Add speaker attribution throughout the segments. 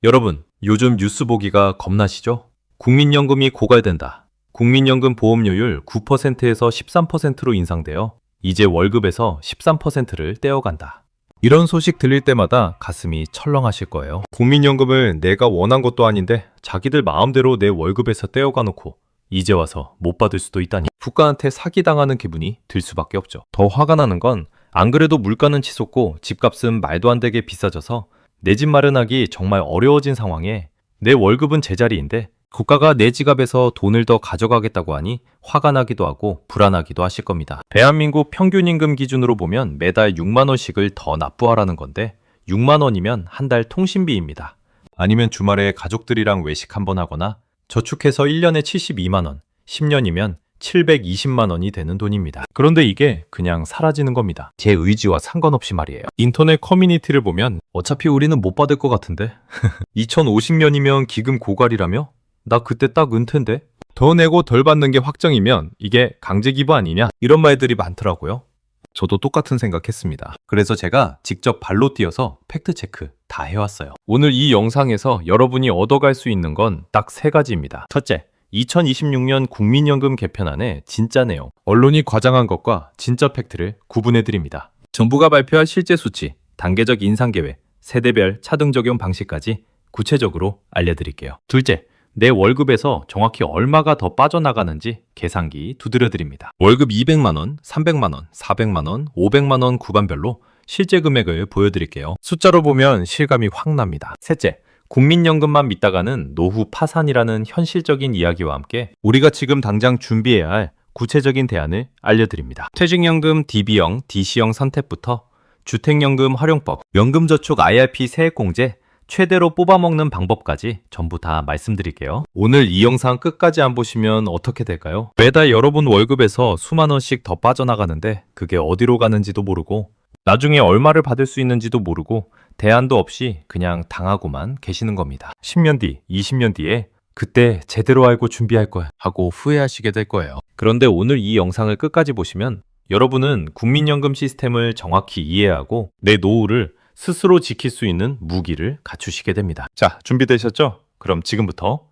Speaker 1: 여러분, 요즘 뉴스 보기가 겁나시죠? 국민연금이 고갈된다. 국민연금 보험료율 9%에서 13%로 인상되어 이제 월급에서 13%를 떼어간다. 이런 소식 들릴 때마다 가슴이 철렁하실 거예요. 국민연금을 내가 원한 것도 아닌데 자기들 마음대로 내 월급에서 떼어가 놓고 이제 와서 못 받을 수도 있다니. 국가한테 사기당하는 기분이 들 수밖에 없죠. 더 화가 나는 건 안 그래도 물가는 치솟고 집값은 말도 안 되게 비싸져서 내 집 마련하기 정말 어려워진 상황에 내 월급은 제자리인데 국가가 내 지갑에서 돈을 더 가져가겠다고 하니 화가 나기도 하고 불안하기도 하실 겁니다. 대한민국 평균 임금 기준으로 보면 매달 6만 원씩을 더 납부하라는 건데 6만 원이면 한 달 통신비입니다. 아니면 주말에 가족들이랑 외식 한번 하거나 저축해서 1년에 72만 원, 10년이면 720만 원이 되는 돈입니다. 그런데 이게 그냥 사라지는 겁니다. 제 의지와 상관없이 말이에요. 인터넷 커뮤니티를 보면 어차피 우리는 못 받을 것 같은데 2050년이면 기금 고갈이라며? 나 그때 딱 은퇴인데? 더 내고 덜 받는 게 확정이면 이게 강제 기부 아니냐? 이런 말들이 많더라고요. 저도 똑같은 생각했습니다. 그래서 제가 직접 발로 뛰어서 팩트체크 다 해왔어요. 오늘 이 영상에서 여러분이 얻어갈 수 있는 건 딱 3가지입니다. 첫째, 2026년 국민연금 개편안의 진짜 내용, 언론이 과장한 것과 진짜 팩트를 구분해드립니다. 정부가 발표한 실제 수치, 단계적 인상 계획, 세대별 차등 적용 방식까지 구체적으로 알려드릴게요. 둘째, 내 월급에서 정확히 얼마가 더 빠져나가는지 계산기 두드려드립니다. 월급 200만 원, 300만 원, 400만 원, 500만 원 구간별로 실제 금액을 보여드릴게요. 숫자로 보면 실감이 확 납니다. 셋째, 국민연금만 믿다가는 노후 파산이라는 현실적인 이야기와 함께 우리가 지금 당장 준비해야 할 구체적인 대안을 알려드립니다. 퇴직연금 DB형, DC형 선택부터 주택연금 활용법, 연금저축 IRP 세액공제, 최대로 뽑아먹는 방법까지 전부 다 말씀드릴게요. 오늘 이 영상 끝까지 안 보시면 어떻게 될까요? 매달 여러분 월급에서 수만 원씩 더 빠져나가는데 그게 어디로 가는지도 모르고 나중에 얼마를 받을 수 있는지도 모르고 대안도 없이 그냥 당하고만 계시는 겁니다. 10년 뒤, 20년 뒤에 그때 제대로 알고 준비할 거야 하고 후회하시게 될 거예요. 그런데 오늘 이 영상을 끝까지 보시면 여러분은 국민연금 시스템을 정확히 이해하고 내 노후를 스스로 지킬 수 있는 무기를 갖추시게 됩니다. 자, 준비되셨죠? 그럼 지금부터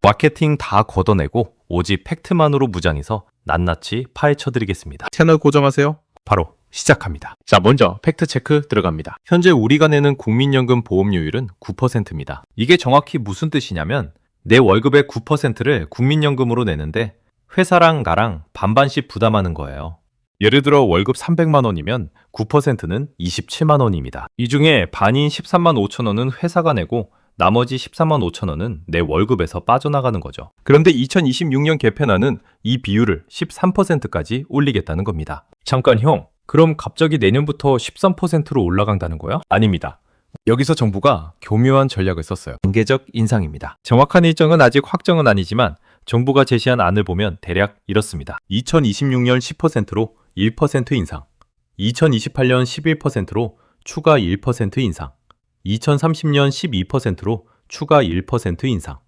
Speaker 1: 마케팅 다 걷어내고 오직 팩트만으로 무장해서 낱낱이 파헤쳐드리겠습니다. 채널 고정하세요. 바로 시작합니다. 자, 먼저 팩트체크 들어갑니다. 현재 우리가 내는 국민연금 보험료율은 9%입니다. 이게 정확히 무슨 뜻이냐면 내 월급의 9%를 국민연금으로 내는데 회사랑 나랑 반반씩 부담하는 거예요. 예를 들어 월급 300만 원이면 9%는 27만 원입니다. 이 중에 반인 13만 5천 원은 회사가 내고 나머지 14만 5천 원은 내 월급에서 빠져나가는 거죠. 그런데 2026년 개편안은 이 비율을 13%까지 올리겠다는 겁니다. 잠깐 형, 그럼 갑자기 내년부터 13%로 올라간다는 거야? 아닙니다. 여기서 정부가 교묘한 전략을 썼어요. 단계적 인상입니다. 정확한 일정은 아직 확정은 아니지만 정부가 제시한 안을 보면 대략 이렇습니다. 2026년 10%로 1% 인상, 2028년 11%로 추가 1% 인상, 2030년 12%로 추가 1% 인상,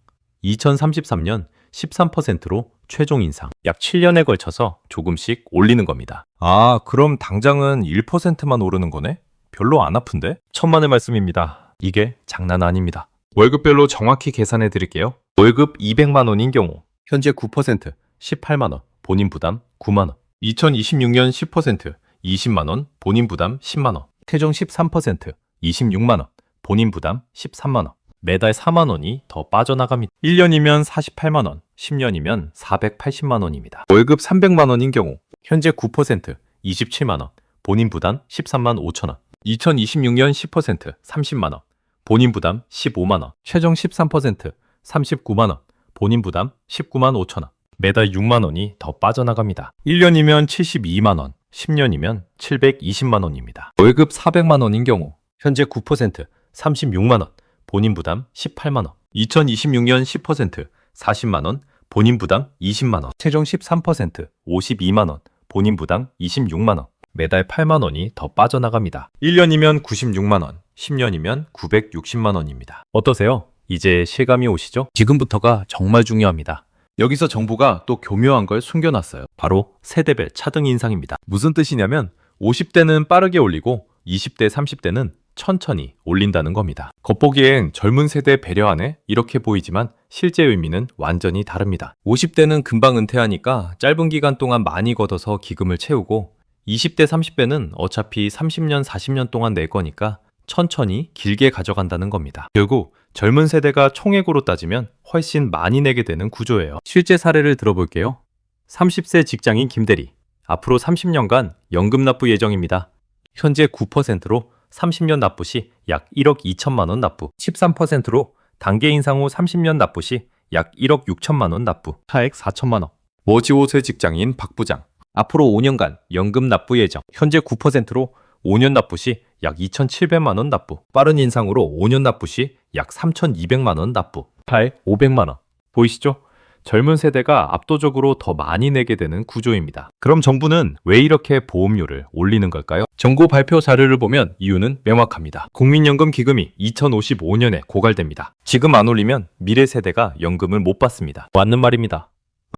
Speaker 1: 2033년 13%로 최종 인상. 약 7년에 걸쳐서 조금씩 올리는 겁니다. 아, 그럼 당장은 1%만 오르는 거네? 별로 안 아픈데? 천만의 말씀입니다. 이게 장난 아닙니다. 월급별로 정확히 계산해 드릴게요. 월급 200만 원인 경우 현재 9%, 18만 원, 본인 부담 9만 원. 2026년 10%, 20만 원, 본인 부담 10만 원. 최종 13%, 26만 원, 본인 부담 13만 원. 매달 4만 원이 더 빠져나갑니다. 1년이면 48만 원, 10년이면 480만 원입니다. 월급 300만 원인 경우 현재 9%, 27만 원, 본인 부담 13만 5천 원. 2026년 10%, 30만 원, 본인 부담 15만 원. 최종 13%, 39만 원, 본인 부담 19만 5천 원. 매달 6만 원이 더 빠져나갑니다. 1년이면 72만 원, 10년이면 720만 원입니다. 월급 400만 원인 경우 현재 9%, 36만 원, 본인 부담 18만 원. 2026년 10%, 40만 원, 본인 부담 20만 원. 최종 13%, 52만 원, 본인 부담 26만 원. 매달 8만 원이 더 빠져나갑니다. 1년이면 96만 원, 10년이면 960만 원입니다. 어떠세요? 이제 실감이 오시죠? 지금부터가 정말 중요합니다. 여기서 정부가 또 교묘한 걸 숨겨놨어요. 바로 세대별 차등 인상입니다. 무슨 뜻이냐면 50대는 빠르게 올리고 20대, 30대는 천천히 올린다는 겁니다. 겉보기엔 젊은 세대 배려하네? 이렇게 보이지만 실제 의미는 완전히 다릅니다. 50대는 금방 은퇴하니까 짧은 기간 동안 많이 걷어서 기금을 채우고 20대, 30대는 어차피 30년, 40년 동안 낼 거니까 천천히 길게 가져간다는 겁니다. 결국 젊은 세대가 총액으로 따지면 훨씬 많이 내게 되는 구조예요. 실제 사례를 들어볼게요. 30세 직장인 김대리. 앞으로 30년간 연금 납부 예정입니다. 현재 9%로 30년 납부 시 약 1억 2천만 원 납부, 13%로 단계 인상 후 30년 납부 시 약 1억 6천만 원 납부, 차액 4천만 원. 머지 5세 직장인 박 부장. 앞으로 5년간 연금 납부 예정. 현재 9%로 5년 납부 시 약 2,700만 원 납부, 빠른 인상으로 5년 납부 시 약 3,200만 원 납부, 차액 500만 원. 보이시죠? 젊은 세대가 압도적으로 더 많이 내게 되는 구조입니다. 그럼 정부는 왜 이렇게 보험료를 올리는 걸까요? 정부 발표 자료를 보면 이유는 명확합니다. 국민연금 기금이 2055년에 고갈됩니다. 지금 안 올리면 미래 세대가 연금을 못 받습니다. 맞는 말입니다.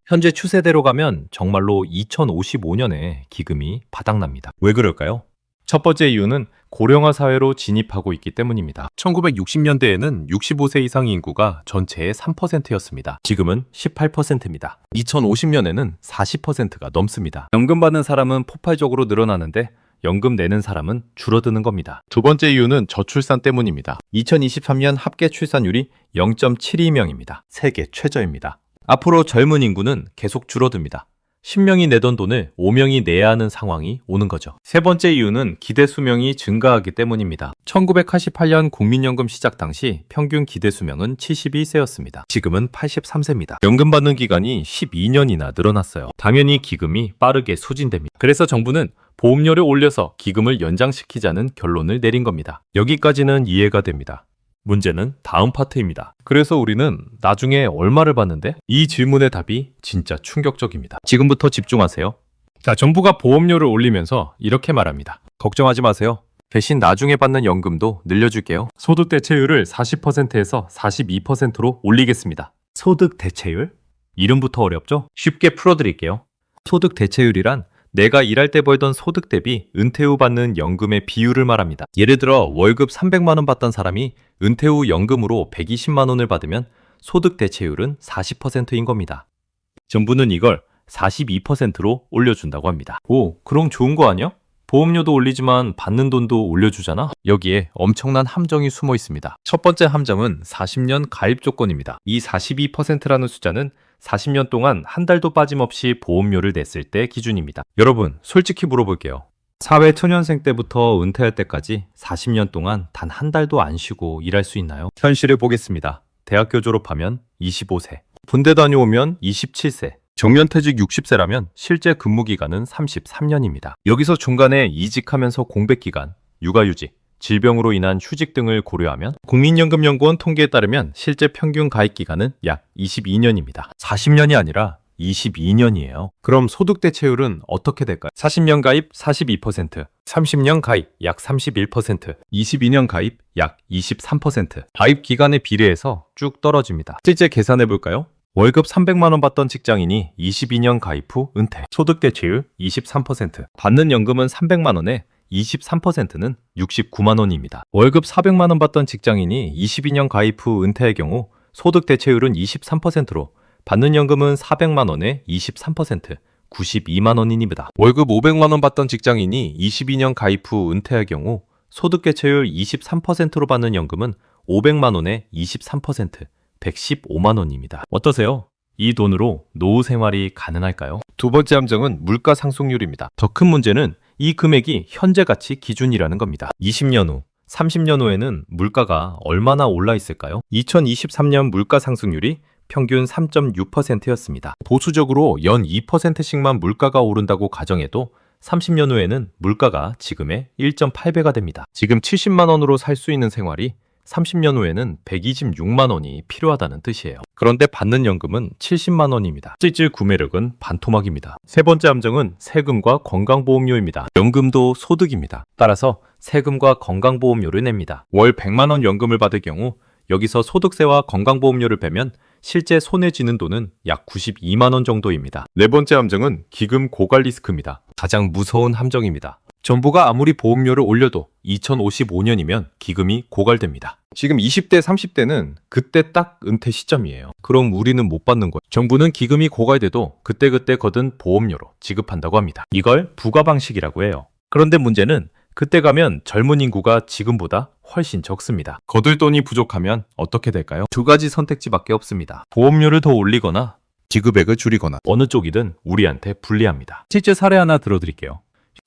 Speaker 1: 현재 추세대로 가면 정말로 2055년에 기금이 바닥납니다. 왜 그럴까요? 첫 번째 이유는 고령화 사회로 진입하고 있기 때문입니다. 1960년대에는 65세 이상 인구가 전체의 3%였습니다. 지금은 18%입니다. 2050년에는 40%가 넘습니다. 연금 받는 사람은 폭발적으로 늘어나는데 연금 내는 사람은 줄어드는 겁니다. 두 번째 이유는 저출산 때문입니다. 2023년 합계 출산율이 0.72명입니다. 세계 최저입니다. 앞으로 젊은 인구는 계속 줄어듭니다. 10명이 내던 돈을 5명이 내야 하는 상황이 오는 거죠. 세 번째 이유는 기대 수명이 증가하기 때문입니다. 1988년 국민연금 시작 당시 평균 기대 수명은 72세였습니다. 지금은 83세입니다. 연금 받는 기간이 12년이나 늘어났어요. 당연히 기금이 빠르게 소진됩니다. 그래서 정부는 보험료를 올려서 기금을 연장시키자는 결론을 내린 겁니다. 여기까지는 이해가 됩니다. 문제는 다음 파트입니다. 그래서 우리는 나중에 얼마를 받는데? 이 질문의 답이 진짜 충격적입니다. 지금부터 집중하세요. 자, 정부가 보험료를 올리면서 이렇게 말합니다. 걱정하지 마세요. 대신 나중에 받는 연금도 늘려줄게요. 소득 대체율을 40%에서 42%로 올리겠습니다. 소득 대체율? 이름부터 어렵죠? 쉽게 풀어드릴게요. 소득 대체율이란 내가 일할 때 벌던 소득 대비 은퇴 후 받는 연금의 비율을 말합니다. 예를 들어 월급 300만 원 받던 사람이 은퇴 후 연금으로 120만 원을 받으면 소득 대체율은 40%인 겁니다. 정부는 이걸 42%로 올려준다고 합니다. 오, 그럼 좋은 거 아니야? 보험료도 올리지만 받는 돈도 올려주잖아? 여기에 엄청난 함정이 숨어 있습니다. 첫 번째 함정은 40년 가입 조건입니다. 이 42%라는 숫자는 40년 동안 한 달도 빠짐없이 보험료를 냈을 때 기준입니다. 여러분, 솔직히 물어볼게요. 사회 초년생 때부터 은퇴할 때까지 40년 동안 단 한 달도 안 쉬고 일할 수 있나요? 현실을 보겠습니다. 대학교 졸업하면 25세, 군대 다녀오면 27세, 정년퇴직 60세라면 실제 근무기간은 33년입니다. 여기서 중간에 이직하면서 공백기간, 육아휴직, 질병으로 인한 휴직 등을 고려하면 국민연금연구원 통계에 따르면 실제 평균 가입기간은 약 22년입니다. 40년이 아니라 22년이에요. 그럼 소득 대체율은 어떻게 될까요? 40년 가입 42%, 30년 가입 약 31%, 22년 가입 약 23%. 가입 기간에 비례해서 쭉 떨어집니다. 실제 계산해 볼까요? 월급 300만 원 받던 직장인이 22년 가입 후 은퇴. 소득 대체율 23%. 받는 연금은 300만 원에 23%는 69만 원입니다. 월급 400만 원 받던 직장인이 22년 가입 후 은퇴의 경우 소득 대체율은 23%로 받는 연금은 400만 원에 23%, 92만 원입니다. 월급 500만 원 받던 직장인이 22년 가입 후 은퇴할 경우 소득 대체율 23%로 받는 연금은 500만 원에 23%, 115만 원입니다. 어떠세요? 이 돈으로 노후 생활이 가능할까요? 두 번째 함정은 물가 상승률입니다. 더 큰 문제는 이 금액이 현재 가치 기준이라는 겁니다. 20년 후, 30년 후에는 물가가 얼마나 올라 있을까요? 2023년 물가 상승률이 평균 3.6%였습니다. 보수적으로 연 2%씩만 물가가 오른다고 가정해도 30년 후에는 물가가 지금의 1.8배가 됩니다. 지금 70만 원으로 살 수 있는 생활이 30년 후에는 126만 원이 필요하다는 뜻이에요. 그런데 받는 연금은 70만 원입니다. 실질 구매력은 반토막입니다. 세 번째 함정은 세금과 건강보험료입니다. 연금도 소득입니다. 따라서 세금과 건강보험료를 냅니다. 월 100만 원 연금을 받을 경우 여기서 소득세와 건강보험료를 빼면 실제 손에 쥐는 돈은 약 92만 원 정도입니다. 네 번째 함정은 기금 고갈 리스크입니다. 가장 무서운 함정입니다. 정부가 아무리 보험료를 올려도 2055년이면 기금이 고갈됩니다. 지금 20대, 30대는 그때 딱 은퇴 시점이에요. 그럼 우리는 못 받는 거예요. 정부는 기금이 고갈돼도 그때그때 거둔 보험료로 지급한다고 합니다. 이걸 부과 방식이라고 해요. 그런데 문제는 그때 가면 젊은 인구가 지금보다 훨씬 적습니다. 거둘 돈이 부족하면 어떻게 될까요? 두 가지 선택지밖에 없습니다. 보험료를 더 올리거나
Speaker 2: 지급액을 줄이거나.
Speaker 1: 어느 쪽이든 우리한테 불리합니다. 실제 사례 하나 들어드릴게요.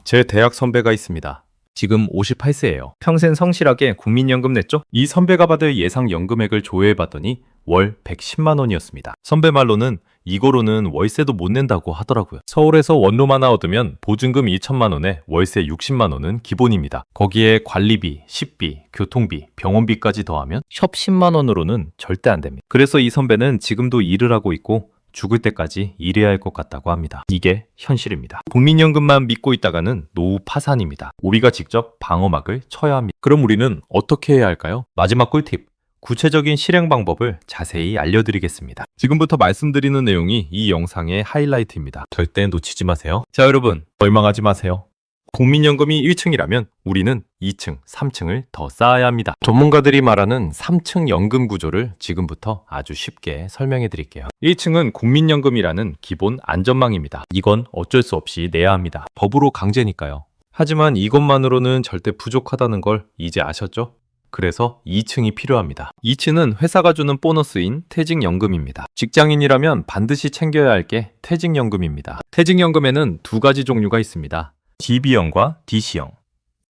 Speaker 1: 제 대학 선배가 있습니다. 지금 58세예요. 평생 성실하게 국민연금 냈죠? 이 선배가 받을 예상 연금액을 조회해봤더니 월 110만 원이었습니다. 선배 말로는 이거로는 월세도 못 낸다고 하더라고요. 서울에서 원룸 하나 얻으면 보증금 2천만 원에 월세 60만 원은 기본입니다. 거기에 관리비, 식비, 교통비, 병원비까지 더하면 샵 10만 원으로는 절대 안 됩니다. 그래서 이 선배는 지금도 일을 하고 있고 죽을 때까지 일해야 할 것 같다고 합니다. 이게 현실입니다. 국민연금만 믿고 있다가는 노후 파산입니다. 우리가 직접 방어막을 쳐야 합니다. 그럼 우리는 어떻게 해야 할까요? 마지막 꿀팁. 구체적인 실행 방법을 자세히 알려드리겠습니다. 지금부터 말씀드리는 내용이 이 영상의 하이라이트입니다. 절대 놓치지 마세요. 자, 여러분, 절망하지 마세요. 국민연금이 1층이라면 우리는 2층, 3층을 더 쌓아야 합니다. 전문가들이 말하는 3층 연금 구조를 지금부터 아주 쉽게 설명해 드릴게요. 1층은 국민연금이라는 기본 안전망입니다. 이건 어쩔 수 없이 내야 합니다. 법으로 강제니까요. 하지만 이것만으로는 절대 부족하다는 걸 이제 아셨죠? 그래서 2층이 필요합니다. 2층은 회사가 주는 보너스인 퇴직연금입니다. 직장인이라면 반드시 챙겨야 할 게 퇴직연금입니다. 퇴직연금에는 두 가지 종류가 있습니다. DB형과 DC형.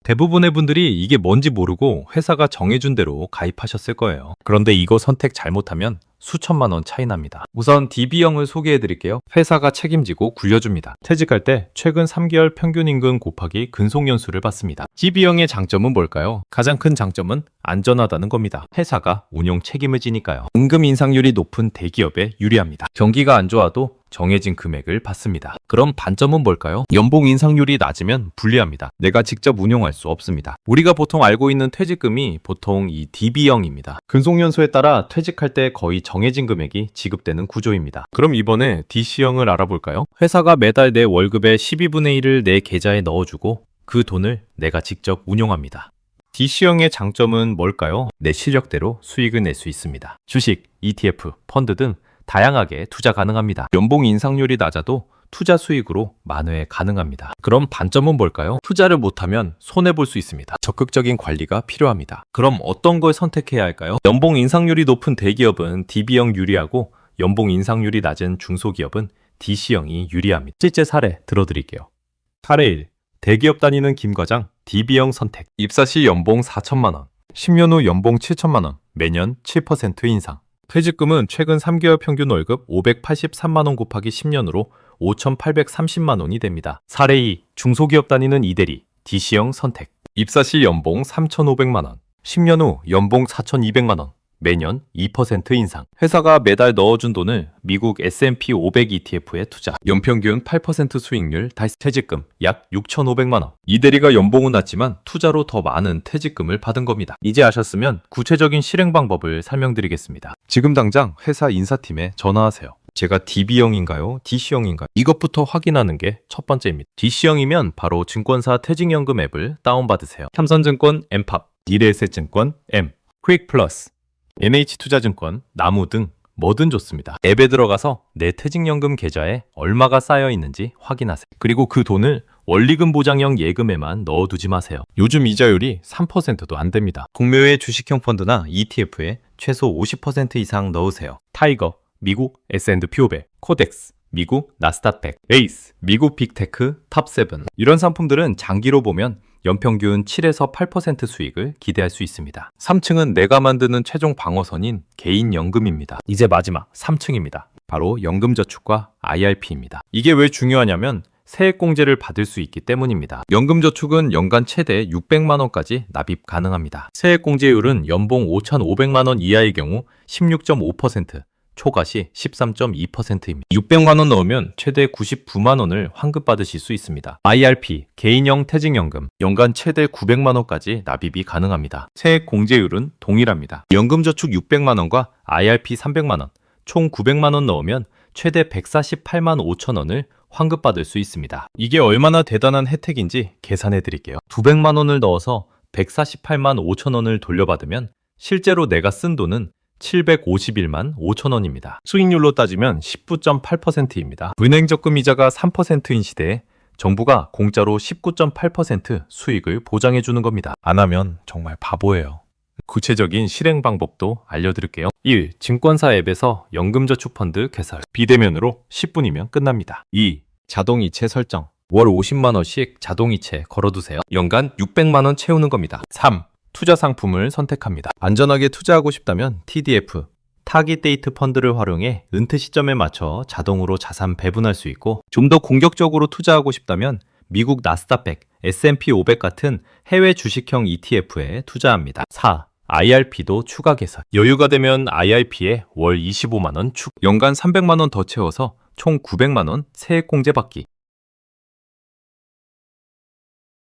Speaker 1: 대부분의 분들이 이게 뭔지 모르고 회사가 정해준 대로 가입하셨을 거예요. 그런데 이거 선택 잘못하면 수천만 원 차이 납니다. 우선 DB형을 소개해 드릴게요. 회사가 책임지고 굴려줍니다. 퇴직할 때 최근 3개월 평균 임금 곱하기 근속연수를 받습니다. DB형의 장점은 뭘까요? 가장 큰 장점은 안전하다는 겁니다. 회사가 운용 책임을 지니까요. 임금 인상률이 높은 대기업에 유리합니다. 경기가 안 좋아도 정해진 금액을 받습니다. 그럼 단점은 뭘까요? 연봉 인상률이 낮으면 불리합니다. 내가 직접 운용할 수 없습니다. 우리가 보통 알고 있는 퇴직금이 보통 이 DB형입니다. 근속연수에 따라 퇴직할 때 거의 정해진 금액이 지급되는 구조입니다. 그럼 이번에 DC형을 알아볼까요? 회사가 매달 내 월급의 12분의 1을 내 계좌에 넣어주고 그 돈을 내가 직접 운용합니다. DC형의 장점은 뭘까요? 내 실력대로 수익을 낼 수 있습니다. 주식, ETF, 펀드 등 다양하게 투자 가능합니다. 연봉 인상률이 낮아도 투자 수익으로 만회 가능합니다. 그럼 단점은 뭘까요? 투자를 못하면 손해볼 수 있습니다. 적극적인 관리가 필요합니다. 그럼 어떤 걸 선택해야 할까요? 연봉 인상률이 높은 대기업은 DB형 유리하고 연봉 인상률이 낮은 중소기업은 DC형이 유리합니다. 실제 사례 들어드릴게요. 사례 1. 대기업 다니는 김 과장 DB형 선택. 입사 시 연봉 4천만 원, 10년 후 연봉 7천만 원, 매년 7% 인상. 퇴직금은 최근 3개월 평균 월급 583만 원 곱하기 10년으로 5,830만 원이 됩니다. 사례 2. 중소기업 다니는 이대리 DC형 선택. 입사 시 연봉 3,500만 원, 10년 후 연봉 4,200만 원, 매년 2% 인상. 회사가 매달 넣어준 돈을 미국 S&P 500 ETF에 투자. 연평균 8% 수익률 달성. 퇴직금 약 6,500만 원. 이대리가 연봉은 낮지만 투자로 더 많은 퇴직금을 받은 겁니다. 이제 아셨으면 구체적인 실행 방법을 설명드리겠습니다. 지금 당장 회사 인사팀에 전화하세요. 제가 DB형인가요? DC형인가요? 이것부터 확인하는 게 첫 번째입니다. DC형이면 바로 증권사 퇴직연금 앱을 다운받으세요. 삼성증권 엠팝, 미래에셋증권 M, 퀵플러스, NH투자증권, 나무 등 뭐든 좋습니다. 앱에 들어가서 내 퇴직연금 계좌에 얼마가 쌓여 있는지 확인하세요. 그리고 그 돈을 원리금 보장형 예금에만 넣어두지 마세요. 요즘 이자율이 3%도 안 됩니다. 공매회 주식형 펀드나 ETF에 최소 50% 이상 넣으세요. 타이거, 미국 S&P 500, 코덱스, 미국 나스닥 100, 에이스, 미국 빅테크 탑7. 이런 상품들은 장기로 보면 연평균 7에서 8% 수익을 기대할 수 있습니다. 3층은 내가 만드는 최종 방어선인 개인연금입니다. 이제 마지막 3층입니다. 바로 연금저축과 IRP입니다. 이게 왜 중요하냐면 세액공제를 받을 수 있기 때문입니다. 연금저축은 연간 최대 600만 원까지 납입 가능합니다. 세액공제율은 연봉 5,500만 원 이하의 경우 16.5%, 초과시 13.2%입니다. 600만 원 넣으면 최대 99만 원을 환급받으실 수 있습니다. IRP, 개인형 퇴직연금, 연간 최대 900만 원까지 납입이 가능합니다. 세액 공제율은 동일합니다. 연금저축 600만 원과 IRP 300만 원, 총 900만 원 넣으면 최대 148만 5천 원을 환급받을 수 있습니다. 이게 얼마나 대단한 혜택인지 계산해 드릴게요. 200만 원을 넣어서 148만 5천 원을 돌려받으면 실제로 내가 쓴 돈은 751만 5천 원입니다. 수익률로 따지면 19.8%입니다. 은행 적금 이자가 3%인 시대에 정부가 공짜로 19.8% 수익을 보장해 주는 겁니다. 안 하면 정말 바보예요. 구체적인 실행 방법도 알려드릴게요. 1. 증권사 앱에서 연금저축펀드 개설. 비대면으로 10분이면 끝납니다. 2. 자동이체 설정. 월 50만 원씩 자동이체 걸어두세요. 연간 600만 원 채우는 겁니다. 3. 투자 상품을 선택합니다. 안전하게 투자하고 싶다면 TDF, 타깃 데이트 펀드를 활용해 은퇴 시점에 맞춰 자동으로 자산 배분할 수 있고, 좀 더 공격적으로 투자하고 싶다면 미국 나스닥 100, S&P 500 같은 해외 주식형 ETF에 투자합니다. 4. IRP도 추가 개선. 여유가 되면 IRP에 월 25만 원 추가, 연간 300만 원 더 채워서 총 900만 원 세액공제 받기.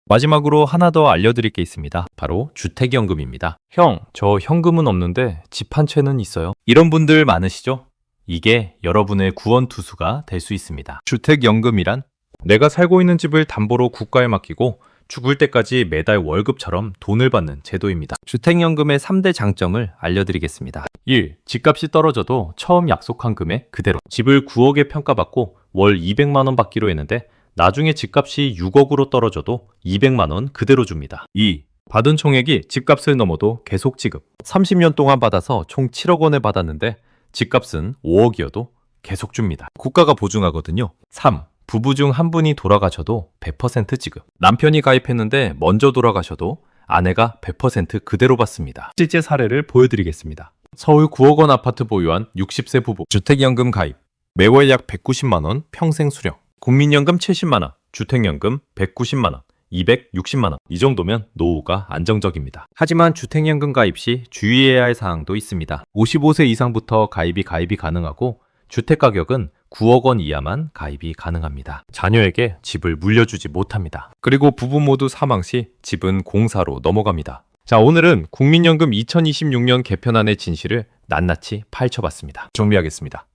Speaker 1: 마지막으로 하나 더 알려드릴 게 있습니다. 바로 주택연금입니다. 형, 저 현금은 없는데 집 한 채는 있어요. 이런 분들 많으시죠? 이게 여러분의 구원투수가 될 수 있습니다. 주택연금이란 내가 살고 있는 집을 담보로 국가에 맡기고 죽을 때까지 매달 월급처럼 돈을 받는 제도입니다. 주택연금의 3대 장점을 알려드리겠습니다. 1. 집값이 떨어져도 처음 약속한 금액 그대로. 집을 9억에 평가받고 월 200만 원 받기로 했는데 나중에 집값이 6억으로 떨어져도 200만 원 그대로 줍니다. 2. 받은 총액이 집값을 넘어도 계속 지급. 30년 동안 받아서 총 7억 원을 받았는데 집값은 5억이어도 계속 줍니다. 국가가 보증하거든요. 3. 부부 중 한 분이 돌아가셔도 100% 지급. 남편이 가입했는데 먼저 돌아가셔도 아내가 100% 그대로 받습니다. 실제 사례를 보여드리겠습니다. 서울 9억 원 아파트 보유한 60세 부부. 주택연금 가입. 매월 약 190만 원 평생 수령. 국민연금 70만 원, 주택연금 190만 원, 260만 원. 이 정도면 노후가 안정적입니다. 하지만 주택연금 가입 시 주의해야 할 사항도 있습니다. 55세 이상부터 가입이 가능하고 주택 가격은 9억 원 이하만 가입이 가능합니다. 자녀에게 집을 물려주지 못합니다. 그리고 부부 모두 사망 시 집은 공사로 넘어갑니다. 자, 오늘은 국민연금 2026년 개편안의 진실을 낱낱이 파헤쳐봤습니다. 정리하겠습니다.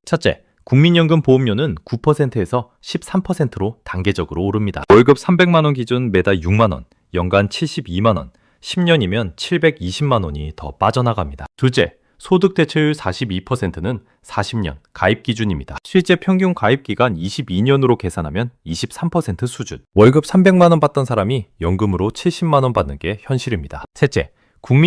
Speaker 1: 첫째, 국민연금 보험료는 9%에서 13%로 단계적으로 오릅니다. 월급 300만 원 기준 매달 6만 원, 연간 72만 원, 10년이면 720만 원이 더 빠져나갑니다. 둘째, 소득 대체율 42%는 40년 가입 기준입니다. 실제 평균 가입 기간 22년으로 계산하면 23% 수준. 월급 300만 원 받던 사람이 연금으로 70만 원 받는 게 현실입니다. 셋째,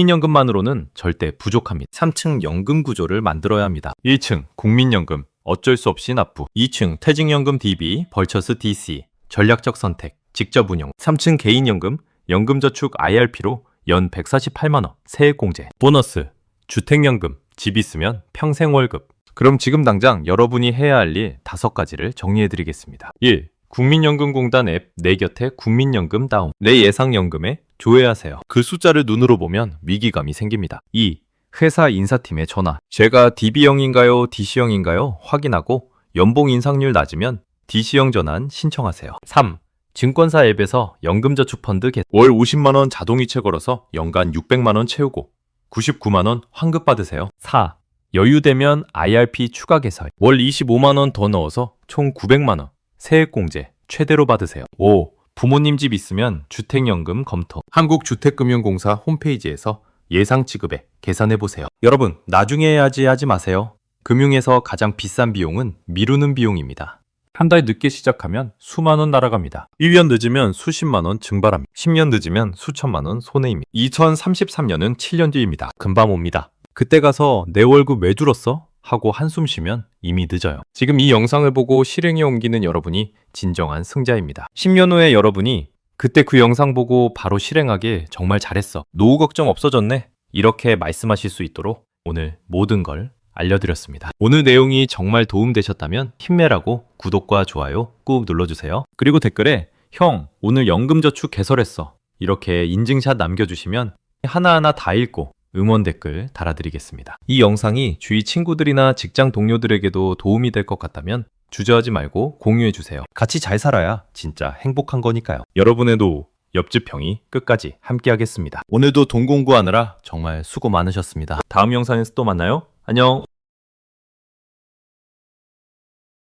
Speaker 1: 국민연금만으로는 절대 부족합니다. 3층 연금 구조를 만들어야 합니다. 1층 국민연금, 어쩔 수 없이 납부. 2층 퇴직연금 DB, 벌처스 DC, 전략적 선택, 직접 운영. 3층 개인연금, 연금저축 IRP로 연 148만 원 세액공제. 보너스, 주택연금, 집 있으면 평생 월급. 그럼 지금 당장 여러분이 해야 할 일 5가지를 정리해드리겠습니다. 1. 국민연금공단 앱 내 곁에 국민연금 다운. 내 예상연금에 조회하세요. 그 숫자를 눈으로 보면 위기감이 생깁니다. 2. 회사 인사팀에 전화. 제가 DB형인가요? DC형인가요? 확인하고 연봉 인상률 낮으면 DC형 전환 신청하세요. 3. 증권사 앱에서 연금저축펀드 개설. 월 50만 원 자동이체 걸어서 연간 600만 원 채우고 99만 원 환급 받으세요. 4. 여유되면 IRP 추가 개설. 월 25만 원 더 넣어서 총 900만 원 세액공제 최대로 받으세요. 5. 부모님 집 있으면 주택연금 검토. 한국주택금융공사 홈페이지에서 예상 지급액 계산해보세요. 여러분, 나중에 해야지 하지 마세요. 금융에서 가장 비싼 비용은 미루는 비용입니다. 한 달 늦게 시작하면 수만 원 날아갑니다. 1년 늦으면 수십만 원 증발합니다. 10년 늦으면 수천만 원 손해입니다. 2033년은 7년 뒤입니다. 금방 옵니다. 그때 가서 내 월급 왜 줄었어? 하고 한숨 쉬면 이미 늦어요. 지금 이 영상을 보고 실행에 옮기는 여러분이 진정한 승자입니다. 10년 후에 여러분이 그때 그 영상 보고 바로 실행하길 정말 잘했어. 노후 걱정 없어졌네. 이렇게 말씀하실 수 있도록 오늘 모든 걸 알려드렸습니다. 오늘 내용이 정말 도움되셨다면 힘내라고 구독과 좋아요 꾹 눌러주세요. 그리고 댓글에 형, 오늘 연금저축 개설했어. 이렇게 인증샷 남겨주시면 하나하나 다 읽고 응원 댓글 달아드리겠습니다. 이 영상이 주위 친구들이나 직장 동료들에게도 도움이 될 것 같다면 주저하지 말고 공유해주세요. 같이 잘 살아야 진짜 행복한 거니까요. 여러분의 노후, 옆집 형이 끝까지 함께 하겠습니다. 오늘도 돈 공부하느라 정말 수고 많으셨습니다. 다음 영상에서 또 만나요. 안녕.